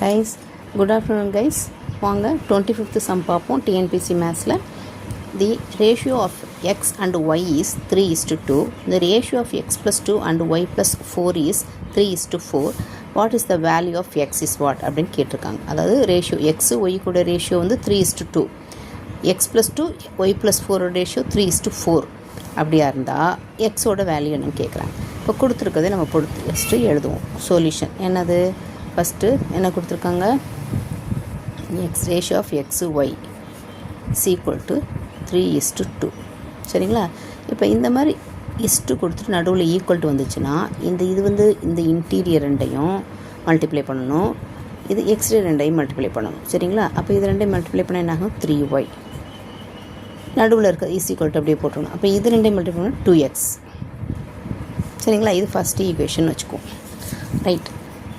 Guys, good afternoon guys. வாங்க 25th sum பார்ப்போம். TNPSC மேத்ஸில் the ratio of x and y is 3:2. The ratio of x plus 2 and y plus 4 is 3:4. What is the value of x is what அப்படின்னு கேட்டிருக்காங்க. அதாவது ratio x y கூட ratio வந்து 3:2, x plus 2 y plus 4 ratio 3:4. அப்படியா இருந்தால் எக்ஸோட value என்னன்னு கேட்குறாங்க. இப்போ கொடுத்துருக்கதே நம்ம ஃபஸ்ட்டு எழுதுவோம். சொல்யூஷன் என்னது? ஃபஸ்ட்டு என்ன கொடுத்துருக்காங்க? X ratio of x y is equal to 3:2. சரிங்களா? இப்போ இந்த மாதிரி இஸ்ட்டு கொடுத்துட்டு நடுவில் ஈக்குவல் டு வந்துச்சுன்னா இது வந்து இந்த இன்டீரியர் ரெண்டையும் மல்டிப்ளை பண்ணணும், இது எக்ஸ்ரே ரெண்டையும் மல்டிப்ளை பண்ணணும். சரிங்களா? அப்போ இது ரெண்டையும் மல்டிப்ளை பண்ண என்ன ஆகும்? 3y. நடுவில் இருக்க இஸ் ஈக்குவல் டு அப்படியே போட்டுக்கணும். அப்போ இது ரெண்டையும் மல்டிப்ளை பண்ணால் 2x. சரிங்களா? இது ஃபஸ்ட்டு ஈக்குவேஷன் வச்சுக்குவோம். ரைட்.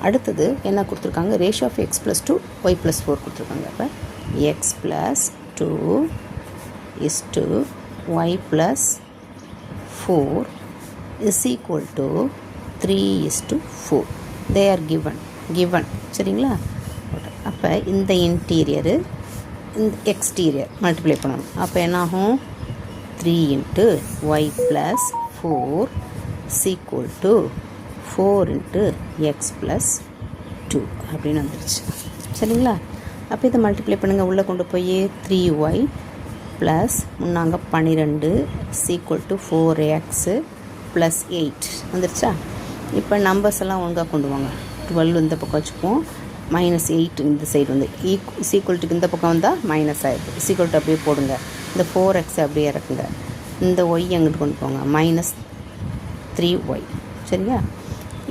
அடுத்தது என்ன கொடுத்துருக்காங்க? Ratio of x plus 2 y plus 4 கொடுத்துருக்காங்க. அப்போ x plus 2 is to y plus 4 is equal to 3:4. They are given. சரிங்களா? அப்போ இந்த இன்டீரியரு இந்த எக்ஸ்டீரியர் மல்டிப்ளை பண்ணணும். அப்போ என்னாகும்? 3 × y plus 4 is equal to 4 × x plus 2 அப்படின்னு வந்துருச்சு. சரிங்களா? அப்போ இதை மல்டிப்ளை பண்ணுங்கள். உள்ளே கொண்டு போய் 3y ப்ளஸ் முன்னாங்க 12 is equal to 4x plus 8 வந்துருச்சா? இப்போ நம்பர்ஸ் எல்லாம் ஒழுங்காக கொண்டு வாங்க. 12 இந்த பக்கம் வச்சுக்குவோம், -8 இந்த சைடு வந்து இஸ் ஈக்குவல் டு இந்த பக்கம் வந்தால் மைனஸ் ஆகிடுது. இஸ் ஈக்குவல் டு அப்படியே போடுங்க. இந்த 4x அப்படியே இறக்குங்க. இந்த ஒய் அங்கிட்டு கொண்டு போங்க, -3y. சரியா?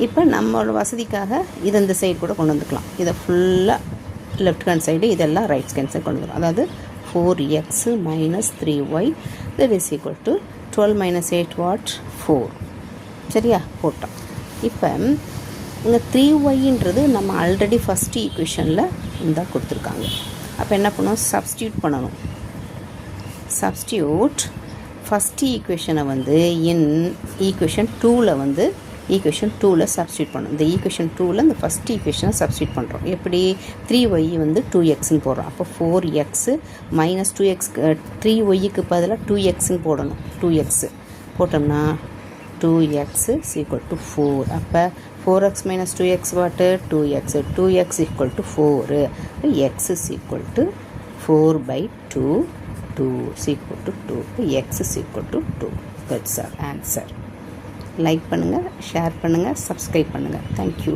இப்போ நம்மளோட வசதிக்காக இது இந்த சைடு கூட கொண்டு வந்துக்கலாம். இதை ஃபுல்லாக லெஃப்ட் ஹேண்ட் சைடு, இதெல்லாம் ரைட் ஹேண்ட் சைடு கொண்டு வந்துடும். அதாவது 4x - 3y that is equal to 12 - 8 what? 4. சரியா? போட்டோம். இப்போ இங்கே 3yன்றது நம்ம ஆல்ரெடி ஃபஸ்ட் ஈக்குவேஷனில் இருந்தால் கொடுத்துருக்காங்க. அப்போ என்ன பண்ணணும்? சப்ஸ்டியூட் பண்ணணும். சப்ஸ்டியூட் ஃபஸ்ட் ஈக்குவேஷனை வந்து ஈக்குவேஷன் 2ல் சப்ஸ்டியூட் பண்ணணும். இந்த ஈக்குவேஷன் 2ல் இந்த ஃபஸ்ட் ஈக்குவேஷனை சப்ஸ்டியூட் பண்ணுறோம். எப்படி? 3y வந்து 2xன்னு போடுறோம். அப்போ 4x - 2x 3yக்கு பதிலாக 2xன்னு போடணும். 2x போட்டோம்னா 2x is equal to 4. அப்போ 4x - 2x what? 2x. 2x equal to 4. x is equal to 4/2. 2 is equal to 2. x is equal to 2. That's our answer. Like பண்ணுங்கள், ஷேர் பண்ணுங்கள், subscribe பண்ணுங்கள். Thank you.